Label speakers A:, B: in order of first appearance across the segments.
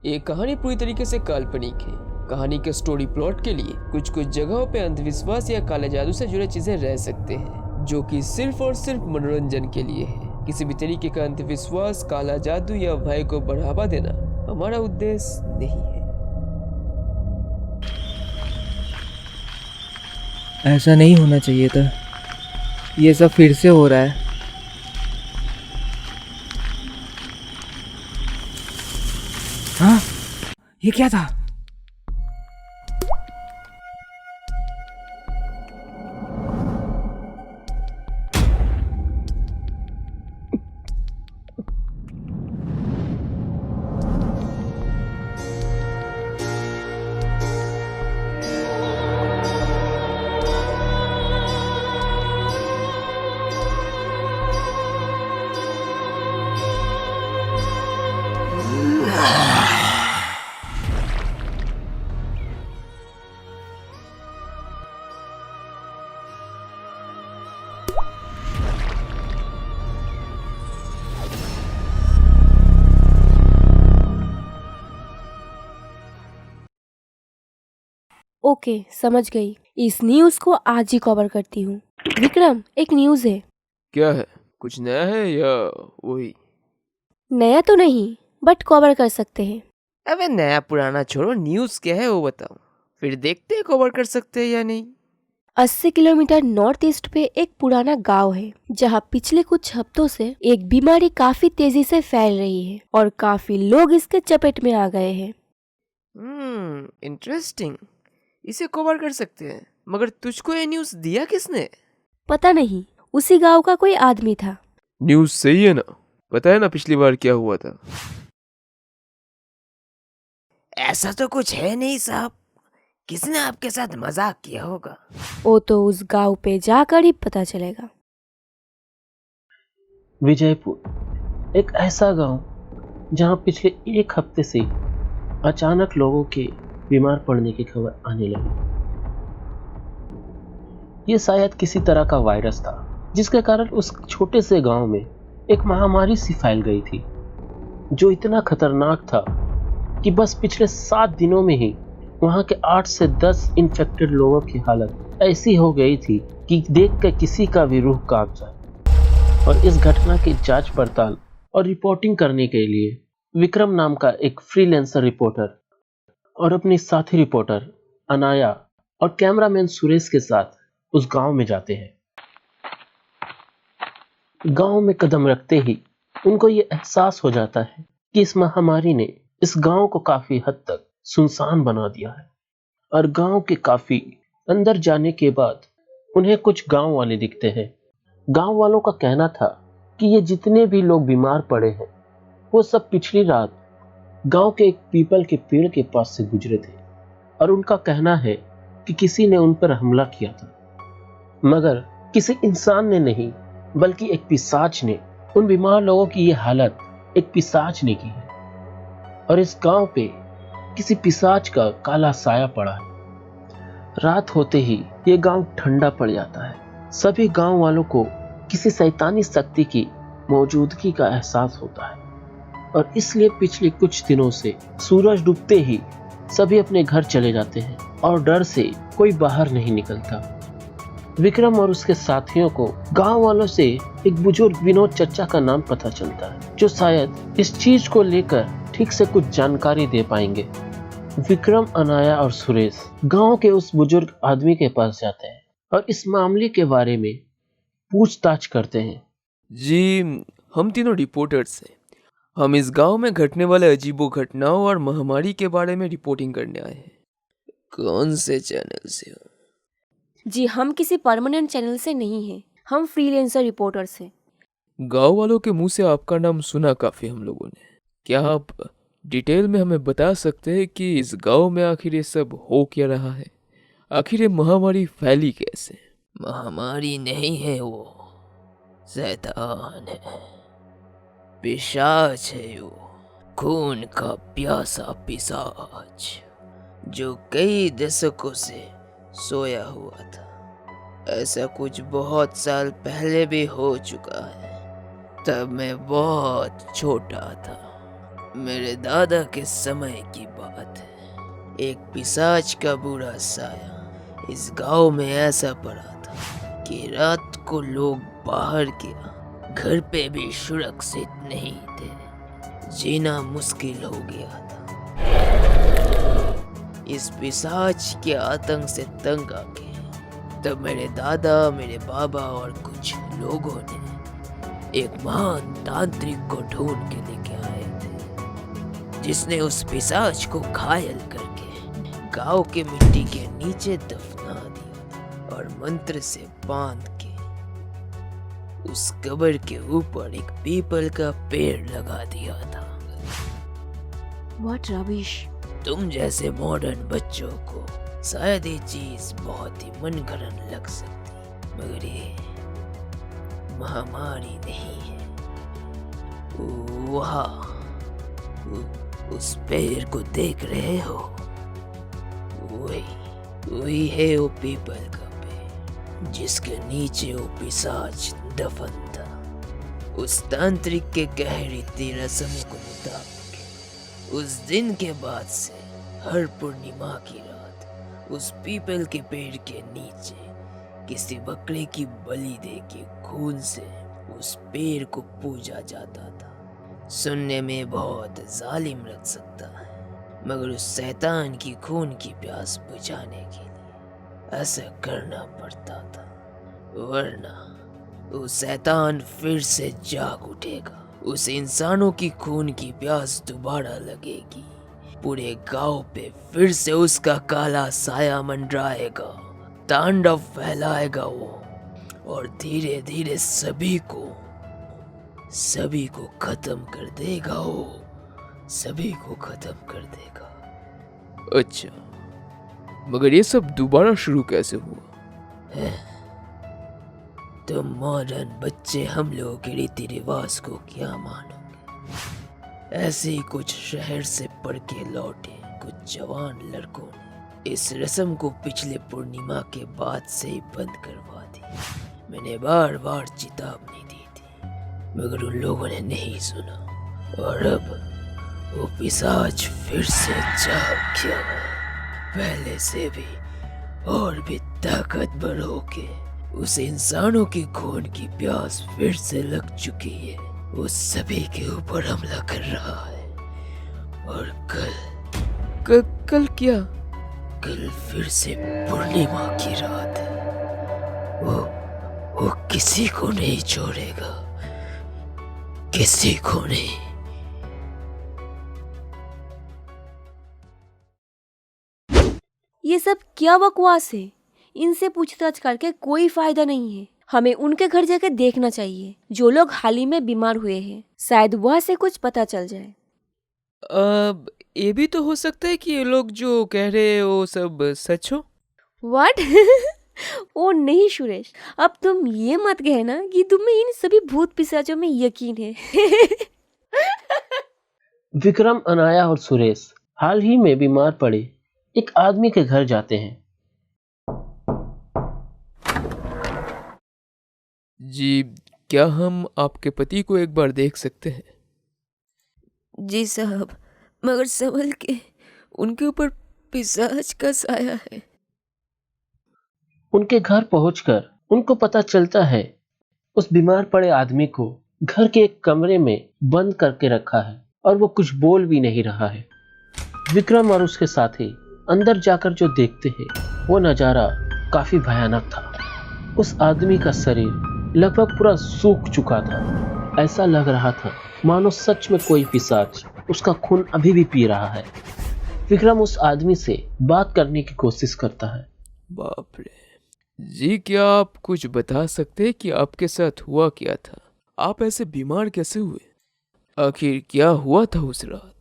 A: ये कहानी पूरी तरीके से काल्पनिक है। कहानी के स्टोरी प्लॉट के लिए कुछ कुछ जगहों पे अंधविश्वास या काले जादू से जुड़े चीजें रह सकते हैं, जो कि सिर्फ और सिर्फ मनोरंजन के लिए है। किसी भी तरीके का अंधविश्वास, काला जादू या भय को बढ़ावा देना हमारा उद्देश्य नहीं है।
B: ऐसा नहीं होना चाहिए था। ये सब फिर से हो रहा है। हाँ, ये क्या था?
C: ओके, समझ गई। इस न्यूज़ को आज ही कवर करती हूँ। विक्रम, एक न्यूज़ है।
A: क्या है? कुछ नया है या वही?
C: नया तो नहीं, बट कवर कर सकते हैं।
A: अबे नया पुराना छोड़ो, न्यूज़ क्या है वो बताओ, फिर देखते हैं कवर कर सकते हैं या नहीं।
C: 80 किलोमीटर नॉर्थ ईस्ट पे एक पुराना गांव है, जहां पिछले कुछ हफ्तों से एक बीमारी काफी तेजी से फैल रही है और काफी लोग इसके चपेट में आ गए हैं।
A: इंटरेस्टिंग। इसे कवर कर सकते हैं, मगर तुझको ये न्यूज़ दिया किसने?
C: पता नहीं, उसी गांव का कोई आदमी था।
A: न्यूज़ सही है ना? पता है ना पिछली बार क्या हुआ था? ऐसा तो कुछ है नहीं साहब, किसने आपके साथ मजाक किया होगा।
C: वो तो उस गांव पे जाकर ही पता चलेगा।
D: विजयपुर, एक ऐसा गांव जहां पिछले एक हफ्ते से अचानक लोगों के बीमार पड़ने की खबर आने लगी। ये शायद किसी तरह का वायरस था, जिसके कारण उस छोटे से गांव में एक महामारी सी फैल गई थी, जो इतना खतरनाक था कि बस पिछले 7 दिनों में ही वहां के 8 से 10 इन्फेक्टेड लोगों की हालत ऐसी हो गई थी कि देख कर किसी का भी रूह कांप जाए। और इस घटना की जांच पड़ताल और रिपोर्टिंग करने के लिए विक्रम नाम का एक फ्रीलांसर रिपोर्टर और अपनी साथी रिपोर्टर अनाया और कैमरामैन सुरेश के साथ उस गांव में जाते हैं। गांव में कदम रखते ही उनको ये एहसास हो जाता है कि इस महामारी ने इस गांव को काफी हद तक सुनसान बना दिया है। और गांव के काफी अंदर जाने के बाद उन्हें कुछ गांव वाले दिखते हैं। गांव वालों का कहना था कि ये जितने भी लोग बीमार पड़े हैं, वो सब पिछली रात गांव के एक पीपल के पेड़ के पास से गुजरे थे। और उनका कहना है कि किसी ने उन पर हमला किया था, मगर किसी इंसान ने नहीं, बल्कि एक पिशाच ने उन बीमार लोगों की ये हालत एक पिशाच ने की है। और इस गांव पे किसी पिशाच का काला साया पड़ा है। रात होते ही ये गांव ठंडा पड़ जाता है। सभी गांव वालों को किसी शैतानी शक्ति की मौजूदगी का एहसास होता है, और इसलिए पिछले कुछ दिनों से सूरज डूबते ही सभी अपने घर चले जाते हैं और डर से कोई बाहर नहीं निकलता। विक्रम और उसके साथियों को गांव वालों से एक बुजुर्ग विनोद चचा का नाम पता चलता है, जो शायद इस चीज को लेकर ठीक से कुछ जानकारी दे पाएंगे। विक्रम, अनाया और सुरेश गांव के उस बुजुर्ग आदमी के पास जाते हैं और इस मामले के बारे में पूछताछ करते हैं।
A: जी, हम तीनों रिपोर्टर्स हैं। हम इस गांव में घटने वाले अजीबो घटनाओं और महामारी के बारे में रिपोर्टिंग करने आए हैं। कौन से चैनल से हो?
C: जी, हम किसी परमानेंट चैनल से नहीं हैं, हम फ्रीलांसर रिपोर्टर्स हैं।
A: गांव वालों के मुंह से आपका नाम सुना काफी हम लोगों ने। क्या आप डिटेल में हमें बता सकते हैं कि इस गांव में आखिर ये सब हो क्या रहा है? आखिर ये महामारी फैली कैसे? महामारी नहीं है, वो शैतान है, पिशाच है, वो खून का प्यासा पिशाच जो कई दशकों से सोया हुआ था। ऐसा कुछ बहुत साल पहले भी हो चुका है। तब मैं बहुत छोटा था। मेरे दादा के समय की बात है। एक पिशाच का बुरा साया इस गांव में ऐसा पड़ा था कि रात को लोग बाहर के घर पे भी सुरक्षित नहीं थे। जीना मुश्किल हो गया था। इस पिशाच के आतंक से तंग आके तब मेरे दादा, मेरे बाबा और कुछ लोगों ने एक महान तांत्रिक को ढूंढ के लेके आए थे, जिसने उस पिशाच को घायल करके गांव के मिट्टी के नीचे दफना दिया और मंत्र से बांध के उस कब्र के ऊपर एक पीपल का पेड़ लगा दिया था।
C: What rubbish.
A: तुम जैसे मॉडर्न बच्चों को शायद ये चीज बहुत ही मनगढ़ंत लग सकती, मगर ये महामारी नहीं है। वहाँ उस पेड़ को देख रहे हो, वही है वो पीपल का पेड़ जिसके नीचे वो पिशाच दफन था। उस तांत्रिक के गहरी रस्मों के मुताबिक उस दिन के बाद से हर पूर्णिमा की रात उस पीपल के पेड़ के नीचे किसी बकरे की बलि दे के खून से उस पेड़ को पूजा जाता था। सुनने में बहुत जालिम लग सकता है, मगर उस शैतान की खून की प्यास बुझाने के लिए ऐसा करना पड़ता था, वरना वो शैतान फिर से जाग उठेगा। उस इंसानों की खून की प्यास दोबारा लगेगी, पूरे गांव पे फिर से उसका काला साया मंडराएगा, तांडव फैलाएगा वो, और धीरे धीरे सभी को खत्म कर देगा वो, सभी को खत्म कर देगा। अच्छा, मगर ये सब दोबारा शुरू कैसे हुआ? तुम मॉडर्न बच्चे हम लोगों के रीति रिवाज को क्या मानोगे? ऐसे ही कुछ शहर से पढ़ के लौटे कुछ जवान लड़कों ने इस रस्म को पिछले पूर्णिमा के बाद से ही बंद करवा दी। मैंने बार बार चेतावनी दी थी, मगर उन लोगों ने नहीं सुना, और अब वो पिशाच फिर से जाग गया, पहले से भी और भी ताकतवर होके उस इंसानों की खून की प्यास फिर से लग चुकी है। वो सभी के ऊपर हमला कर रहा है, और कल क्या? कल फिर से पूर्णिमा की रात है। वो किसी को नहीं छोड़ेगा, किसी को नहीं।
C: ये सब क्या बकवास है? इनसे पूछताछ करके कोई फायदा नहीं है। हमें उनके घर जाकर देखना चाहिए, जो लोग हाल ही में बीमार हुए हैं। शायद वहाँ से कुछ पता चल जाए।
A: ये भी तो हो सकता है कि ये लोग जो कह रहे हैं वो सब सच हो।
C: व्हाट? ओ नहीं सुरेश, अब तुम ये मत कहना कि तुम्हें इन सभी भूत पिशाचों में यकीन है।
D: विक्रम, अनाया और सुरेश हाल ही में बीमार पड़े एक आदमी के घर जाते हैं।
A: जी, क्या हम आपके पति को एक बार देख सकते हैं?
E: जी साहब, मगर संभल के, उनके ऊपर पिशाच का साया है।
D: उनके घर पहुंचकर उनको पता चलता है उस बीमार पड़े आदमी को घर के एक कमरे में बंद करके रखा है, और वो कुछ बोल भी नहीं रहा है। विक्रम और उसके साथी अंदर जाकर जो देखते हैं वो नजारा काफी भयानक था। उस आदमी का शरीर लगभग पूरा सूख चुका था। ऐसा लग रहा था मानो सच में कोई पिशाच उसका खून अभी भी पी रहा है। विक्रम उस आदमी से बात करने की कोशिश करता है।
A: बाप रे जी, क्या आप कुछ बता सकते हैं कि आपके साथ हुआ क्या था? आप ऐसे बीमार कैसे हुए? आखिर क्या हुआ था उस रात?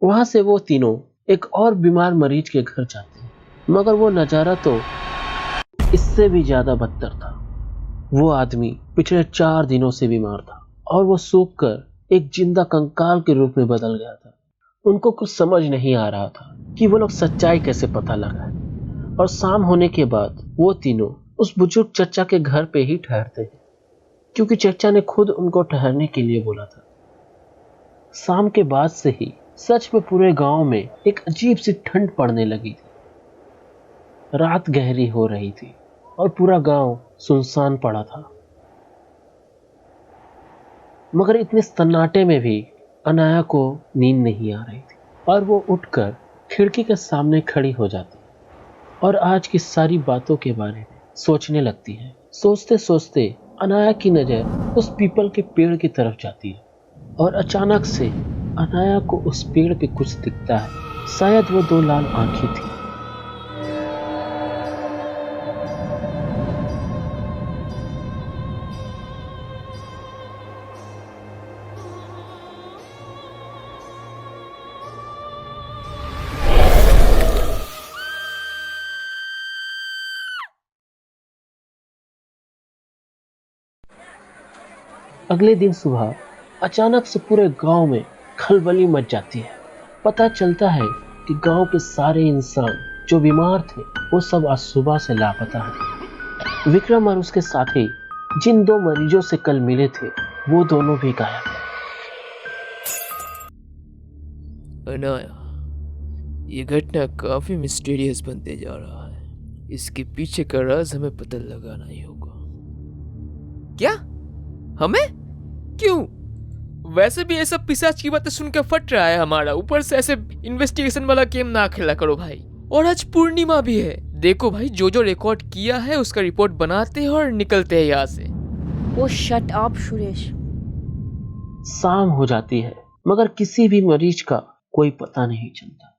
D: वहां से वो तीनों एक और बीमार मरीज के घर जाते हैं, मगर वो नजारा तो इससे भी ज्यादा बदतर था। वो आदमी पिछले 4 दिनों से बीमार था, और वो सूख कर एक जिंदा कंकाल के रूप में बदल गया था। उनको कुछ समझ नहीं आ रहा था कि वो लोग सच्चाई कैसे पता लगाए। और शाम होने के बाद वो तीनों उस बुजुर्ग चचा के घर पे ही ठहरते हैं, क्योंकि चचा ने खुद उनको ठहरने के लिए बोला था। शाम के बाद से ही सच में पूरे गांव में एक अजीब सी ठंड पड़ने लगी थी। रात गहरी हो रही थी और पूरा गांव सुनसान पड़ा था। मगर इतने सन्नाटे में भी अनाया को नींद नहीं आ रही थी और वो उठकर खिड़की के सामने खड़ी हो जाती और आज की सारी बातों के बारे में सोचने लगती है। सोचते सोचते अनाया की नजर उस पीपल के पेड़ की तरफ जाती है और अचानक से अनाया को उस पेड़ पे कुछ दिखता है। शायद वो दो लाल आंखें थी। अगले दिन सुबह अचानक से पूरे गांव में खलबली मच जाती है। पता चलता है कि गांव के सारे इंसान जो बीमार थे वो सब आज सुबह से लापता हैं। विक्रम और उसके साथी जिन दो मरीजों से कल मिले थे वो दोनों भी गायब हैं।
A: अनाया, ये घटना काफी मिस्टीरियस बनते जा रहा है। इसके पीछे का राज हमें पता लगाना ही होगा। क्या? हमें? क्यों? वैसे भी ये सब पिशाच की बातें सुनकर फट रहा है हमारा। ऊपर से ऐसे इन्वेस्टिगेशन वाला गेम ना खेला करो भाई। और आज पूर्णिमा भी है। देखो भाई, जो रिकॉर्ड किया है उसका रिपोर्ट बनाते हैं और निकलते हैं यहाँ से।
C: ओ शट अप सुरेश।
D: शाम हो जाती है मगर किसी भी मरीज का कोई पता नहीं चलता।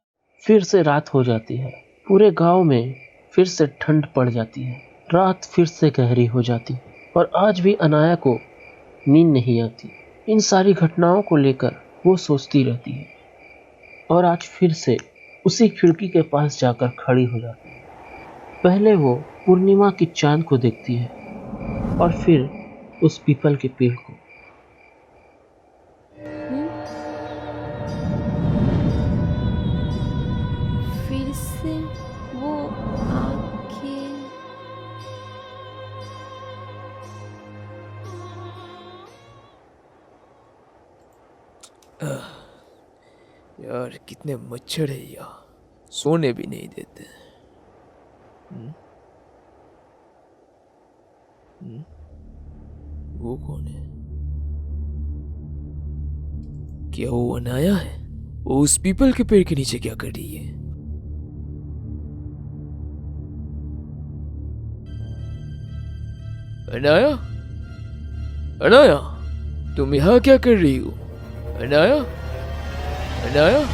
D: फिर से रात हो जाती है। पूरे गांव में फिर से ठंड पड़ जाती है। रात फिर से गहरी हो जाती है और आज भी अनाया को नींद नहीं आती। इन सारी घटनाओं को लेकर वो सोचती रहती है और आज फिर से उसी खिड़की के पास जाकर खड़ी हो जाती है। पहले वो पूर्णिमा की चांद को देखती है और फिर उस पीपल के पेड़ को।
C: फिर से वो आंखें।
A: यार कितने मच्छर है यहाँ, सोने भी नहीं देते। वो कौन है? क्या वो अनाया है? वो उस पीपल के पेड़ के नीचे क्या कर रही है? अनाया, अनाया, तुम यहाँ क्या कर रही हो? अनाया, अनाया,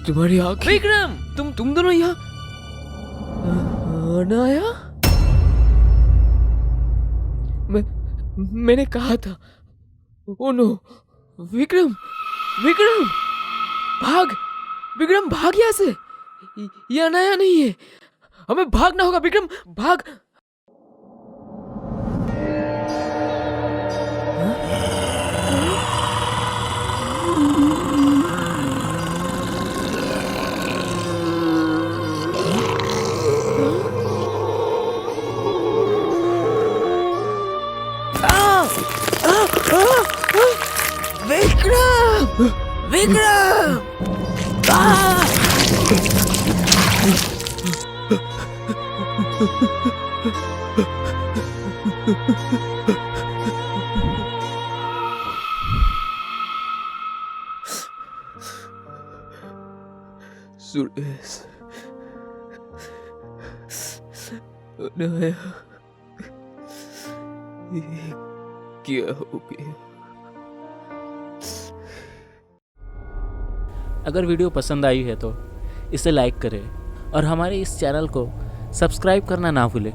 A: तुम्हारी आँखें। विक्रम, तुम दोनों यहाँ। अनाया, मैंने कहा था। ओ नो, विक्रम, विक्रम, भाग, विक्रम भाग यहाँ से। ये अनाया नहीं है, हमें भागना होगा। विक्रम भाग।
E: विक्रम, विक्रम,
A: सुरेश, अनाया, ये क्या हो गया?
F: अगर वीडियो पसंद आई है तो इसे लाइक करें और हमारे इस चैनल को सब्सक्राइब करना ना भूलें।